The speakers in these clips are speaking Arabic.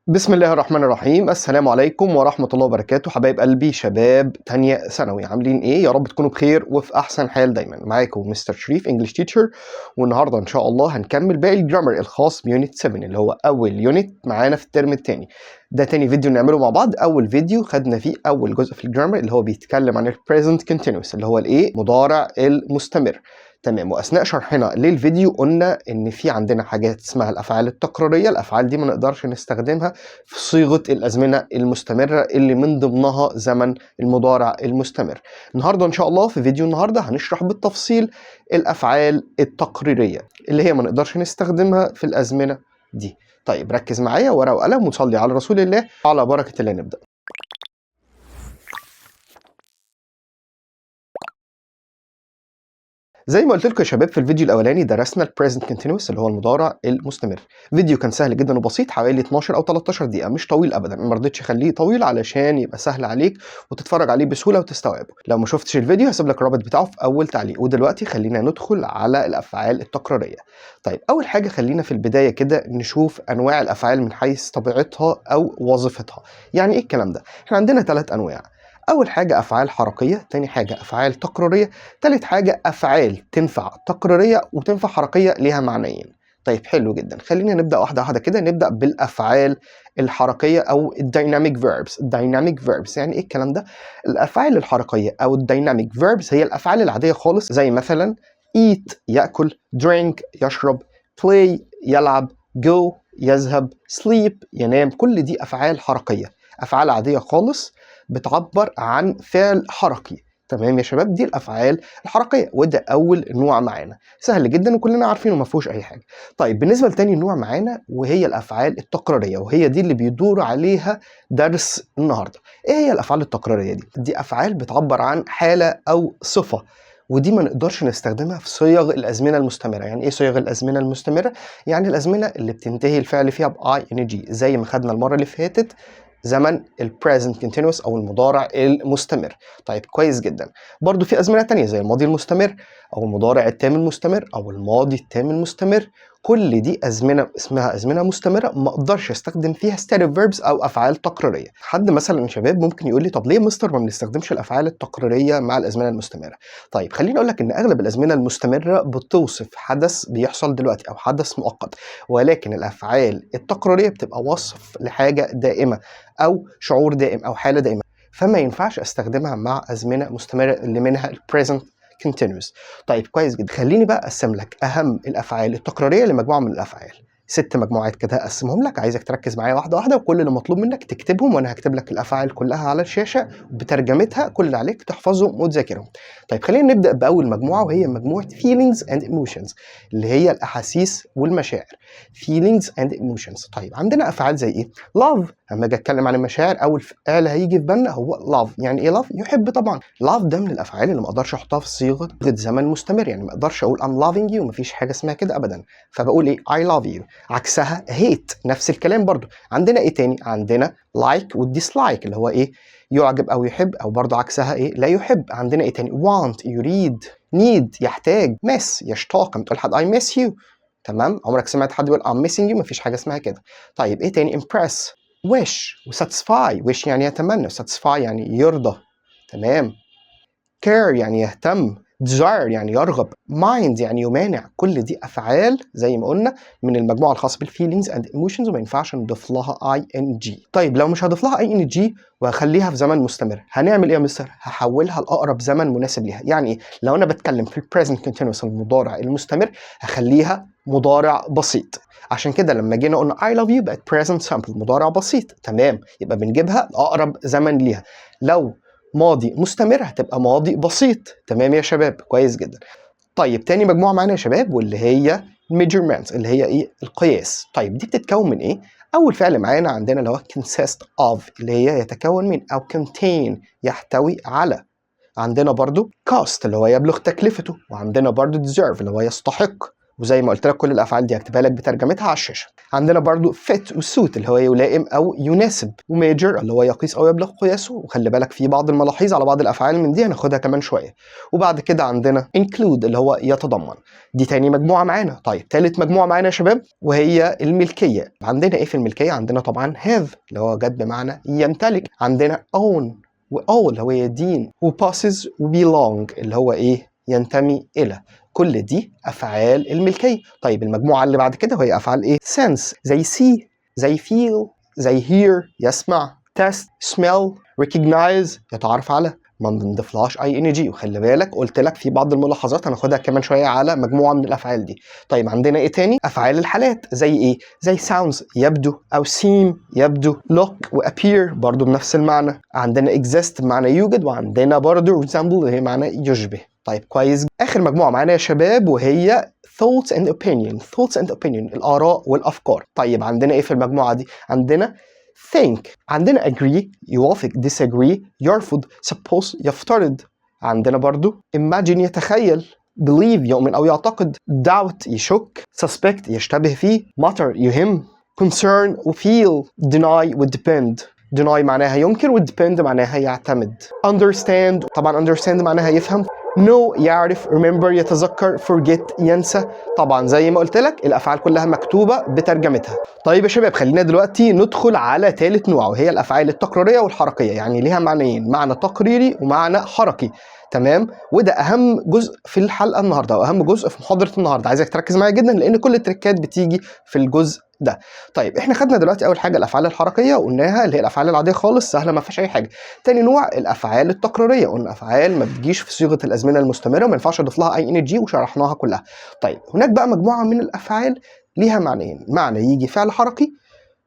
بسم الله الرحمن الرحيم. السلام عليكم ورحمة الله وبركاته. حبايب قلبي شباب تانية ثانوي، عاملين ايه؟ يا رب تكونوا بخير وفي احسن حال دايما. معاكم مستر شريف انجلش تيتشر، والنهارده ان شاء الله هنكمل باقي الجرامر الخاص بيونت 7 اللي هو اول يونت معانا في الترم الثاني. ده تاني فيديو نعمله مع بعض. اول فيديو خدنا فيه اول جزء في الجرامر اللي هو بيتكلم عن البريزنت كونتينوس اللي هو الايه؟ مضارع المستمر. تمام. واثناء شرحنا للفيديو قلنا ان في عندنا حاجات اسمها الافعال التكراريه. الافعال دي ما نقدرش نستخدمها في صيغه الازمنه المستمره اللي من ضمنها زمن المضارع المستمر. النهارده ان شاء الله في فيديو النهارده هنشرح بالتفصيل الافعال التقريريه اللي هي ما نقدرش نستخدمها في الازمنه دي. طيب ركز معايا ورقه وقلم وصلي على رسول الله. على بركه الله نبدا. زي ما قلت لكم يا شباب في الفيديو الاولاني درسنا البريزنت كونتينوس اللي هو المضارع المستمر. فيديو كان سهل جدا وبسيط، حوالي 12 او 13 دقيقه، مش طويل ابدا. ما رضيتش اخليه طويل علشان يبقى سهل عليك وتتفرج عليه بسهوله وتستوعبه. لو ما شفتش الفيديو هسيب لك الرابط بتاعه في اول تعليق. ودلوقتي خلينا ندخل على الافعال التكراريه. طيب اول حاجه خلينا في البدايه كده نشوف انواع الافعال من حيث طبيعتها او وظيفتها. يعني ايه الكلام ده؟ احنا عندنا 3 انواع. اول حاجه افعال حركيه، تاني حاجه افعال تكراريه، تالت حاجة أفعال تنفع تقريرية وتنفع حركية ليها معنيين. طيب حلو جدا، خلينا نبدأ واحدة واحدة كده. نبدأ بالأفعال الحركية أو الدايناميك فيربس. الدايناميك فيربس يعني إيه الكلام ده؟ الأفعال الحركية أو الدايناميك فيربس هي الأفعال العادية خالص، زي مثلا eat يأكل، drink يشرب، play يلعب، go يذهب، sleep ينام. كل دي أفعال حركية، أفعال عادية خالص بتعبر عن فعل حركي. تمام يا شباب، دي الافعال الحركيه، وده اول نوع معانا، سهل جدا وكلنا عارفينه ما فيهوش اي حاجه. طيب بالنسبه لتاني نوع معانا وهي الافعال التكراريه، وهي دي اللي بيدور عليها درس النهارده. ايه هي الافعال التكراريه دي؟ دي افعال بتعبر عن حاله او صفه، ودي ما نقدرش نستخدمها في صيغ الازمنه المستمره. يعني ايه صيغ الازمنه المستمره؟ يعني الازمنه اللي بتنتهي الفعل فيها باي ان جي، زي ما خدنا المره اللي فاتت زمن البريزنت كونتينوس او المضارع المستمر. طيب كويس جدا. برضو في ازمنه تانية زي الماضي المستمر او المضارع التام المستمر او الماضي التام المستمر. كل دي ازمنه اسمها ازمنه مستمره، ما اقدرش استخدم فيها ستاتيك فيربس او افعال تقريريه. حد مثلا شباب ممكن يقول لي طب ليه مستر ما بنستخدمش الافعال التقريريه مع الازمنه المستمره؟ طيب خليني اقول لك ان اغلب الازمنه المستمره بتوصف حدث بيحصل دلوقتي او حدث مؤقت، ولكن الافعال التقريريه بتبقى وصف لحاجه دائمه او شعور دائم او حاله دائمه، فما ينفعش استخدمها مع ازمنه مستمره اللي منها البريزنت continuous. طيب كويس جدا، خليني بقى اقسم لك اهم الافعال التكراريه لمجموعه من الافعال. 6 مجموعات كده هقسمهم لك، عايزك تركز معايا واحده واحده، وكل اللي مطلوب منك تكتبهم وانا هكتب لك الافعال كلها على الشاشه بترجمتها. كل اللي عليك تحفظهم وتذاكرهم. طيب خلينا نبدا باول مجموعه وهي مجموعه feelings and emotions اللي هي الاحاسيس والمشاعر. feelings and emotions. طيب عندنا افعال زي ايه؟ love. لما اجي اتكلم عن المشاعر اول فعل هيجي في بالنا هو love. يعني ايه love؟ يحب طبعا. love ده من الافعال اللي ما اقدرش احطها في صيغه زمن مستمر. يعني ما اقدرش اقول I'm loving you، مفيش حاجه اسمها كده ابدا، فبقول ايه؟ I love you. عكسها hate، نفس الكلام برضو. عندنا ايه تاني؟ عندنا like والdislike اللي هو ايه؟ يعجب او يحب، او برضو عكسها ايه؟ لا يحب. عندنا ايه تاني؟ want يريد، need يحتاج، miss يشتاق. لما تقول حد I miss you، تمام، عمرك سمعت حد يقول I'm missing you؟ مفيش حاجه اسمها كده. طيب ايه تاني؟ impress، wish وsatisfy. wish يعني يتمنى، satisfy يعني يرضى، تمام. care يعني يهتم، desire يعني يرغب، mind يعني يمانع. كل دي افعال زي ما قلنا من المجموعه الخاصه بالفيلينجز اند ايموشنز، وما ينفعش نضيف لها اي ان جي. طيب لو مش هضيف لها اي ان جي وهخليها في زمن مستمر، هنعمل ايه يا مستر؟ هحولها لاقرب زمن مناسب ليها. يعني ايه؟ لو انا بتكلم في البريزنت كونتينوس المضارع المستمر هخليها مضارع بسيط. عشان كده لما جينا قلنا I love you بقت present simple مضارع بسيط، تمام، يبقى بنجيبها لاقرب زمن ليها. لو ماضي مستمر هتبقى ماضي بسيط. تمام يا شباب، كويس جدا. طيب تاني مجموعة معانا يا شباب واللي هي measurements اللي هي ايه؟ القياس. طيب دي بتتكون من ايه؟ اول فعل معانا عندنا اللي هو consist of اللي هي يتكون من، او contain يحتوي على. عندنا برضو cost اللي هو يبلغ تكلفته، وعندنا برضو deserve اللي هو يستحق، وزي ما قلت لك كل الافعال دي هكتبها لك بترجمتها على الشاشه. عندنا برضو fit وsuit اللي هو يلائم او يناسب، وميجر اللي هو يقيس او يبلغ قياسه، وخلي بالك في بعض الملاحظ على بعض الافعال من دي هناخدها كمان شويه. وبعد كده عندنا include اللي هو يتضمن، دي تاني مجموعه معانا. طيب تالت مجموعه معانا يا شباب وهي الملكيه. عندنا ايه في الملكيه؟ عندنا طبعا have اللي هو جد بمعنى يمتلك، عندنا own و اللي هو يدين، وpasses وbelong اللي هو ايه؟ ينتمي الى. كل دي افعال الملكيه. طيب المجموعه اللي بعد كده وهي افعال ايه؟ sense، زي see، زي feel، زي hear يسمع، test smell، recognize يتعرف على. ما بنضيفلهاش ing، وخلي بالك قلت لك في بعض الملاحظات هناخدها كمان شويه على مجموعه من الافعال دي. طيب عندنا ايه تاني؟ افعال الحالات زي ايه؟ زي sounds يبدو، او seem يبدو، look وappear برضو بنفس المعنى. عندنا exist بمعنى يوجد، وعندنا برضو resemble اللي هي معنى يشبه. طيب كويس. اخر مجموعه معانا يا شباب وهي thoughts and opinion الاراء والافكار. طيب عندنا ايه في المجموعه دي؟ عندنا think، عندنا agree يوافق، disagree يرفض، suppose يفترض، عندنا برضو imagine يتخيل، believe يؤمن أو يعتقد، doubt يشك، suspect يشتبه فيه، matter يهم، concern و feel، deny و depend. deny معناها ينكر، و depend معناها يعتمد. understand طبعا understand معناها يفهم، know يعرف، remember يتذكر، forget ينسى. طبعا زي ما قلت لك الافعال كلها مكتوبه بترجمتها. طيب يا شباب خلينا دلوقتي ندخل على ثالث نوع وهي الافعال التقريريه والحركيه، يعني ليها معنيين، معنى تقريري ومعنى حركي. تمام، وده اهم جزء في الحلقه النهارده واهم جزء في محاضره النهارده، عايزك تركز معايا جدا لان كل التريكات بتيجي في الجزء ده. طيب احنا خدنا دلوقتي اول حاجه الافعال الحركيه وقلناها اللي هي الافعال العاديه خالص سهله ما فيش اي حاجه. تاني نوع الافعال التقريريه، قلنا افعال ما بتجيش في صيغه الازمنه المستمره وما ينفعش اضيف لها ing وشرحناها كلها. طيب هناك بقى مجموعه من الافعال ليها معنيين، معنى يجي فعل حركي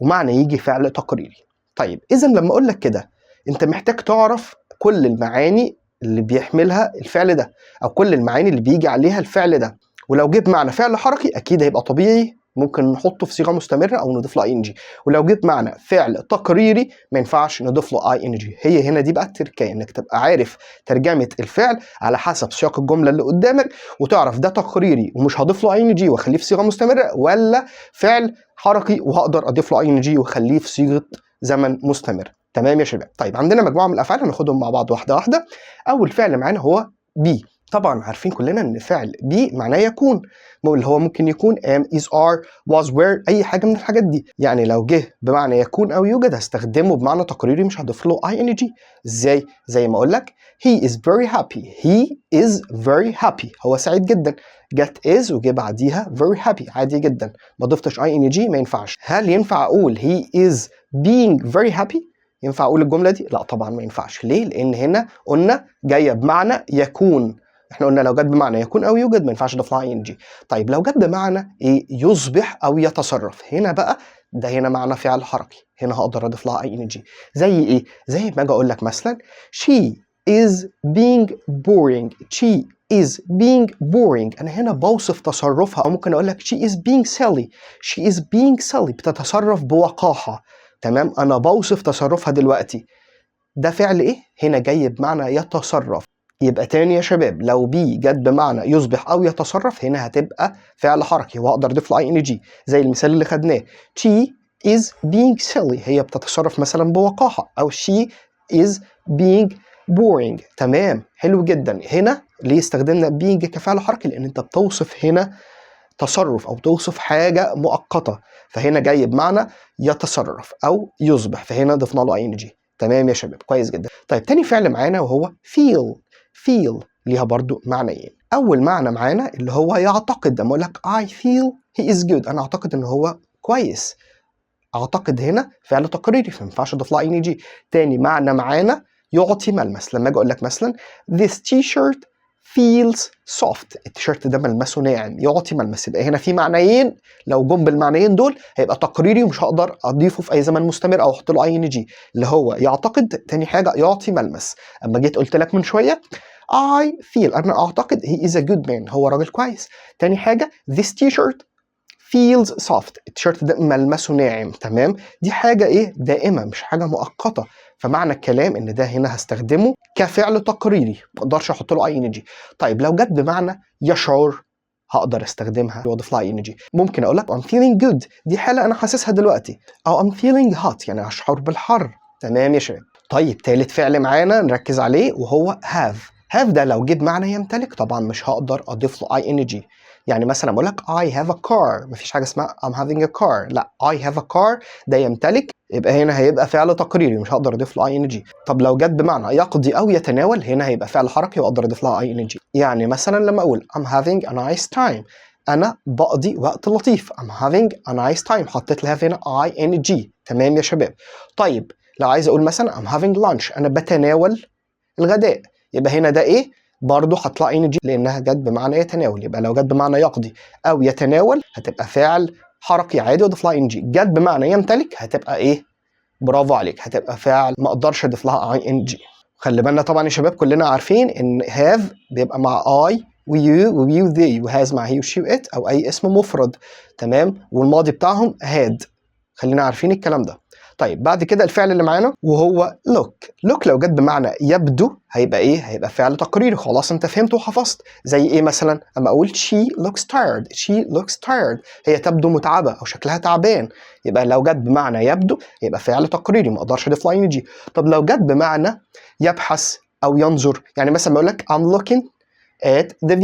ومعنى يجي فعل تقريري. طيب اذا لما اقول لك كده انت محتاج تعرف كل المعاني اللي بيحملها الفعل ده او كل المعاني اللي بيجي عليها الفعل ده. ولو جيب معنى فعل حركي اكيد هيبقى طبيعي ممكن نحطه في صيغه مستمره او نضيف له ing، ولو جيت معنى فعل تقريري ما ينفعش نضيف له ing. هي هنا دي بقى التركية، انك تبقى عارف ترجمه الفعل على حسب سياق الجمله اللي قدامك وتعرف ده تقريري ومش هضيف له ing واخليه في صيغه مستمره، ولا فعل حركي وهقدر اضيف له ing واخليه في صيغه زمن مستمر. تمام يا شباب. طيب عندنا مجموعه من الافعال هناخدهم مع بعض واحده واحده. اول فعل معانا هو be. طبعا عارفين كلنا ان فعل be معناه يكون، اللي هو ممكن يكون am is are was were اي حاجه من الحاجات دي. يعني لو جه بمعنى يكون او يوجد هستخدمه بمعنى تقريري مش هضيف له ing. ازاي؟ زي ما اقول لك he is very happy، he is very happy هو سعيد جدا، جت is وجه بعديها very happy عادي جدا، ما ضفتش ing ما ينفعش. هل ينفع اقول he is being very happy؟ ينفع اقول الجمله دي؟ لا طبعا ما ينفعش. ليه؟ لان هنا قلنا جايه بمعنى يكون، احنا قلنا لو جت بمعنى يكون او يوجد ما ينفعش اضيف لها ing. طيب لو جت بمعنى ايه؟ يصبح او يتصرف، هنا بقى ده هنا معنى فعل حركي، هنا هقدر اضيف لها ing. زي ايه؟ زي ما اجي اقول لك مثلا she is being boring، she is being boring انا هنا بوصف تصرفها، او ممكن اقول لك she is being silly، she is being silly بتتصرف بوقاحه. تمام، انا بوصف تصرفها دلوقتي. ده فعل ايه؟ هنا جاي بمعنى يتصرف. يبقى تاني يا شباب لو بي جت بمعنى يصبح او يتصرف هنا هتبقى فعل حركي وهقدر اضيف له ing. زي المثال اللي خدناه she is being silly هي بتتصرف مثلا بوقاحه، او she is being boring. تمام، حلو جدا. هنا ليه استخدمنا being كفعل حركي؟ لان انت بتوصف هنا تصرف او توصف حاجه مؤقته، فهنا جاي بمعنى يتصرف او يصبح، فهنا ضفنا له ing. تمام يا شباب، كويس جدا. طيب تاني فعل معانا وهو feel ليها برضو معنيين. اول معنى معانا اللي هو يعتقد، لما اقول لك I feel he is good انا اعتقد ان هو كويس، اعتقد هنا فعل تقريري فما ينفعش اضيف لها ing. تاني معنى معانا يعطي ملمس، لما اجي اقول لك مثلا this t-shirt feels soft التيشيرت ده ملمسه ناعم، يعطي ملمس. يبقى هنا في معنيين، لو جم بالمعنيين دول هيبقى تقريري ومش هقدر اضيفه في اي زمن مستمر او احط له ing، اللي هو يعتقد. تاني حاجه يعطي ملمس، اما جيت قلت لك من شويه I feel انا اعتقد he is a good man هو راجل كويس. تاني حاجه this t-shirt feels soft التيشيرت ده ملمسه ناعم. تمام، دي حاجه ايه؟ دائمه مش حاجه مؤقته، فمعنى الكلام ان ده هنا هستخدمه كفعل تقريري ما اقدرش احط له ing. طيب لو جت بمعنى يشعر هقدر استخدمها واضيف لها ing. ممكن اقول لك I'm feeling good، دي حالة انا حاسسها دلوقتي، او I'm feeling hot يعني اشعر بالحر. تمام يا شباب. طيب تالت فعل معانا نركز عليه وهو have ده لو جه بمعنى يمتلك طبعا مش هقدر اضيف له ing. يعني مثلا بقول لك I have a car، مفيش حاجة اسمها I'm having a car، لا I have a car ده يمتلك، يبقى هنا هيبقى فعل تقريري مش هقدر اضيف له ing. طب لو جت بمعنى يقضي او يتناول هنا هيبقى فعل حركي واقدر اضيف لها ing. يعني مثلا لما اقول I'm having a nice time، انا بقضي وقت لطيف. I'm having a nice time حطيت لها هنا ing. تمام يا شباب. طيب لو عايز اقول مثلا I'm having lunch، انا بتناول الغداء، يبقى هنا ده ايه؟ برضه هطلع ing لانها جت بمعنى يتناول. يبقى لو جت بمعنى يقضي او يتناول هتبقى فعل حركي عادي واضيف لها ing. جت بمعنى يمتلك هتبقى ايه؟ برافو عليك، هتبقى فعل ما اقدرش اضيف لها ing. خلي بالنا طبعا يا شباب كلنا عارفين ان have بيبقى مع I ويو ويو they، وهاز مع هي وشي وات او اي اسم مفرد. تمام. والماضي بتاعهم had، خلينا عارفين الكلام ده. طيب بعد كده الفعل اللي معانا وهو look لو جت بمعنى يبدو هيبقى ايه؟ هيبقى فعل تقريري. خلاص انت فهمت وحفظت. زي ايه مثلا؟ اما اقول she looks tired هي تبدو متعبة او شكلها تعبان، يبقى لو جت بمعنى يبدو يبقى فعل تقريري ما اقدرش اضيف له ing. طب لو جت بمعنى يبحث او ينظر، يعني مثلا بقول لك I'm looking at the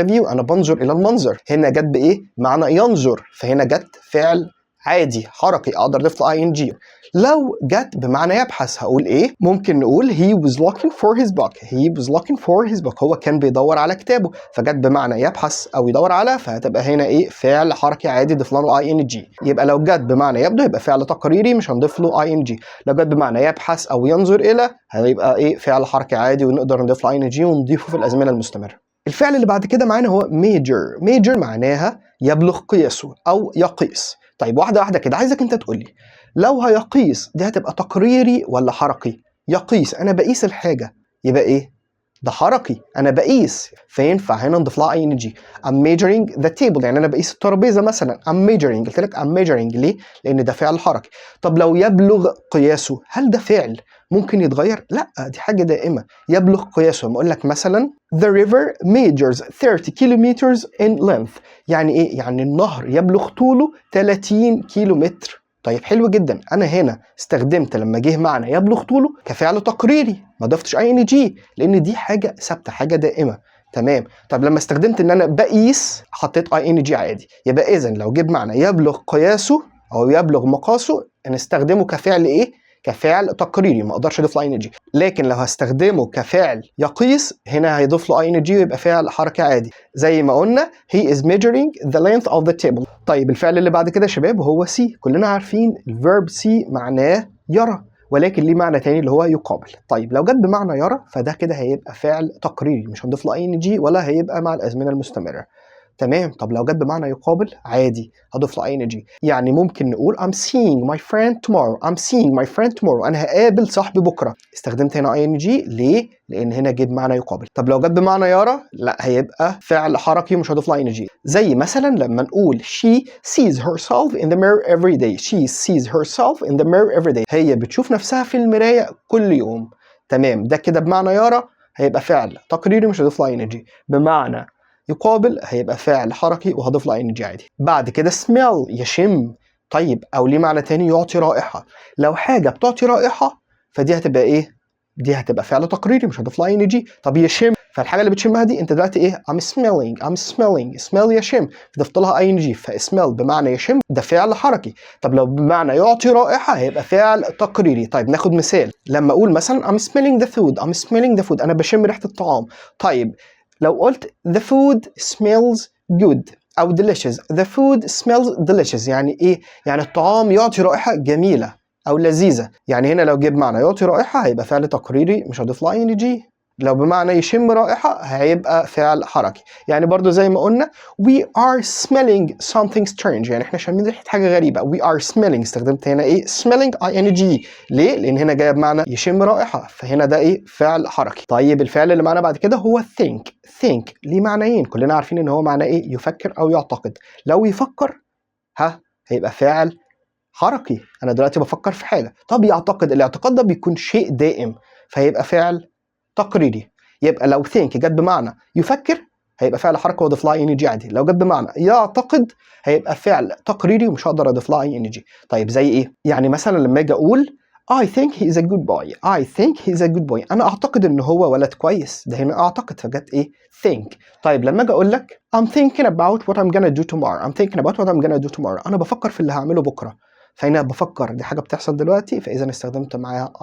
view انا بنظر الى المنظر، هنا جت بايه؟ معنى ينظر، فهنا جت فعل عادي حركي اقدر اضيف له ing. لو جت بمعنى يبحث هقول ايه؟ ممكن نقول he was looking for his book هو كان بيدور على كتابه، فجت بمعنى يبحث او يدور على، فهتبقى هنا ايه؟ فعل حركي عادي ضيف له ing. يبقى لو جت بمعنى يبدو يبقى فعل تقريري مش هنضيف له ing. لو جت بمعنى يبحث او ينظر الى هيبقى ايه؟ فعل حركي عادي ونقدر نضيف له ing ونضيفه في الازمنه المستمره. الفعل اللي بعد كده معانا هو major معناها يبلغ قياسه او يقيس. طيب واحدة واحدة كده عايزك انت تقول لي لو هيقيس دي هتبقى تقريري ولا حركي؟ يقيس انا بقيس الحاجة، يبقى ايه؟ ده حركي، انا بقيس، فينفع هنا نضيف لها ing. I'm measuring the table يعني انا بقيس الترابيزة مثلا. I'm measuring، قلت لك I'm measuring ليه؟ لان ده فعل حركي. طب لو يبلغ قياسه هل ده فعل ممكن يتغير؟ لا دي حاجة دائمة. يبلغ قياسه لما اقول لك مثلا The river measures 30 kilometers in length، يعني ايه؟ يعني النهر يبلغ طوله 30 كيلومتر. طيب حلو جدا، انا هنا استخدمت لما جه معنى يبلغ طوله كفعل تقريري ما ضفتش ing لان دي حاجة ثابتة حاجة دائمة. تمام. طب لما استخدمت ان انا بقيس حطيت ing عادي. يبقى اذا لو جه معنى يبلغ قياسه او يبلغ مقاسه نستخدمه كفعل ايه؟ كفعل تقريري ما اقدرش اضيف له ing. لكن لو هستخدمه كفعل يقيس هنا هيضيف له ing ويبقى فعل حركي عادي زي ما قلنا he is measuring the length of the table. طيب الفعل اللي بعد كده يا شباب هو see. كلنا عارفين الفيرب see معناه يرى ولكن ليه معنى تاني اللي هو يقابل. طيب لو جت بمعنى يرى فده كده هيبقى فعل تقريري مش هنضيف له ing ولا هيبقى مع الازمنه المستمره. تمام. طب لو جت بمعنى يقابل عادي هضيف له ing. يعني ممكن نقول I'm seeing my friend tomorrow انا هقابل صاحبي بكره. استخدمت هنا ing ليه؟ لان هنا جه بمعنى يقابل. طب لو جت بمعنى يرى لا هيبقى فعل حركي مش هضيف له ing. زي مثلا لما نقول she sees herself in the mirror every day هي بتشوف نفسها في المرايه كل يوم. تمام. ده كده بمعنى يرى هيبقى فعل تقريري مش هضيف له ing. بمعنى يقابل هيبقى فعل حركي وهضيف له ing عادي. بعد كده smell يشم. طيب او ليه معنى تاني يعطي رائحة. لو حاجة بتعطي رائحة فدي هتبقى ايه؟ دي هتبقى فعل تقريري مش هضيف لها ing. طب يشم فالحاجة اللي بتشمها دي انت دلوقتي ايه؟ I'm smelling smell يشم ضفت لها ing فاسمell بمعنى يشم ده فعل حركي. طب لو بمعنى يعطي رائحة هيبقى فعل تقريري. طيب ناخد مثال لما اقول مثلا I'm smelling the food انا بشم ريحة الطعام. طيب لو قلت the food smells good أو delicious the food smells delicious يعني إيه؟ يعني الطعام يعطي رائحة جميلة أو لذيذة. يعني هنا لو جيب معنى يعطي رائحة هيبقى فعل تقريري مش هضيف له ing. لو بمعنى يشم رائحة هيبقى فعل حركي. يعني برضو زي ما قلنا we are smelling something strange يعني احنا شامين ريحة حاجة غريبة. we are smelling استخدمت هنا ايه؟ smelling ing. ليه؟ لان هنا جاي بمعنى يشم رائحة فهنا ده ايه؟ فعل حركي. طيب الفعل اللي معنا بعد كده هو think ليه معنيين كلنا عارفين ان هو معنى ايه؟ يفكر او يعتقد. لو يفكر هيبقى فعل حركي انا دلوقتي بفكر في حاجة. طب يعتقد الاعتقاد ده بيكون شيء دائم فهيبقى فعل تقريري. يبقى لو think جت بمعنى يفكر هيبقى فعل حركه واضيف لها ing عادي. لو جت بمعنى يعتقد هيبقى فعل تقريري ومش هقدر اضيف لها ing. طيب زي ايه؟ يعني مثلا لما اجي اقول I think he is a good boy. I think he is a good boy. أنا أعتقد إن هو ولد كويس. ده هنا أعتقد، فجت إيه؟ think. طيب لما أجي أقول لك I'm thinking about what I'm gonna do tomorrow. I'm thinking about what I'm gonna do tomorrow. أنا بفكر في اللي هعمله بكرة. فهنا بفكر دي حاجة بتحصل دلوقتي، فإذا استخدمت معاها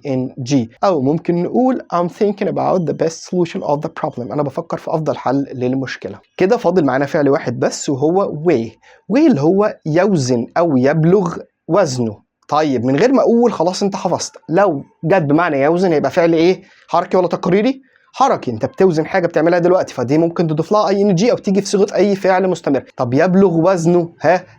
ing. أو ممكن نقول I'm thinking about the best solution of the problem. أنا بفكر في أفضل حل للمشكلة. كده فاضل معانا فعل واحد بس وهو weigh. weigh اللي هو يوزن أو يبلغ وزنه. طيب من غير ما اقول خلاص انت حفظت. لو جت بمعنى يوزن هيبقى فعل ايه؟ حركي ولا تقريري؟ حركي. انت بتوزن حاجه بتعملها دلوقتي، فدي ممكن تضيف لها ing او تيجي في صيغه اي فعل مستمر. طب يبلغ وزنه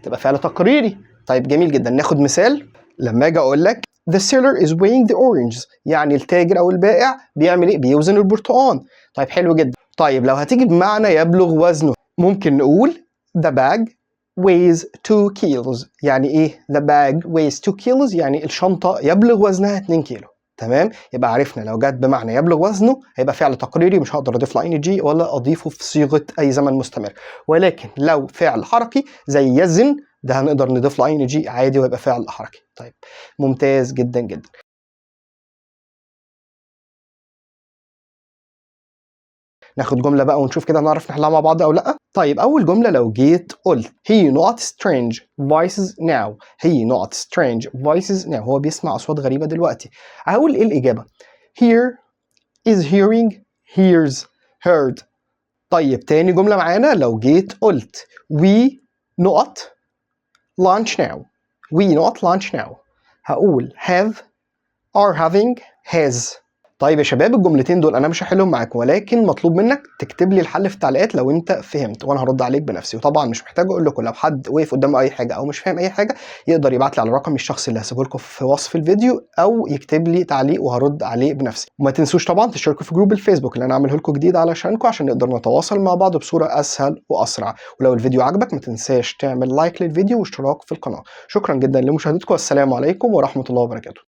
تبقى فعل تقريري. طيب جميل جدا. ناخد مثال. لما اجي اقول لك the seller is weighing the oranges، يعني التاجر او البائع بيعمل ايه؟ بيوزن البرتقال. طيب حلو جدا. طيب لو هتيجي بمعنى يبلغ وزنه ممكن نقول the bag weighs 2 kilos. يعني ايه the bag weighs 2 kilos؟ يعني الشنطة يبلغ وزنها 2 كيلو. تمام؟ يبقى عرفنا لو جت بمعنى يبلغ وزنه هيبقى فعل تقريري مش هقدر اضيف له ing ولا اضيفه في صيغة اي زمن مستمر. ولكن لو فعل حركي زي يزن ده هنقدر نضيف له ing عادي ويبقى فعل حركي. طيب ممتاز جدا جدا. ناخد جملة بقى ونشوف كده هنعرف نحلها مع بعض أو لأ. طيب أول جملة لو جيت قلت he not strange voices now. he not strange voices now. هو بيسمع أصوات غريبة دلوقتي. هقول إيه الإجابة؟ hear is hearing, hears, heard. طيب تاني جملة معانا لو جيت قلت we not lunch now. we not lunch now. هقول have, are having, has. طيب يا شباب الجملتين دول انا مش هحلهم معاكم، ولكن مطلوب منك تكتب لي الحل في التعليقات لو انت فهمت، وانا هرد عليك بنفسي. وطبعا مش محتاج اقول لكم لو حد وقف قدامه اي حاجه او مش فاهم اي حاجه يقدر يبعت لي على رقمي الشخصي اللي هسيبه لكم في وصف الفيديو، او يكتب لي تعليق وهرد عليه بنفسي. وما تنسوش طبعا تشتركوا في جروب الفيسبوك اللي انا عامله لكم جديد علشانكم عشان نقدر نتواصل مع بعض بصوره اسهل واسرع. ولو الفيديو عجبك ما تنساش تعمل لايك للفيديو واشتراك في القناه. شكرا جدا لمشاهدتكم، والسلام عليكم ورحمه الله وبركاته.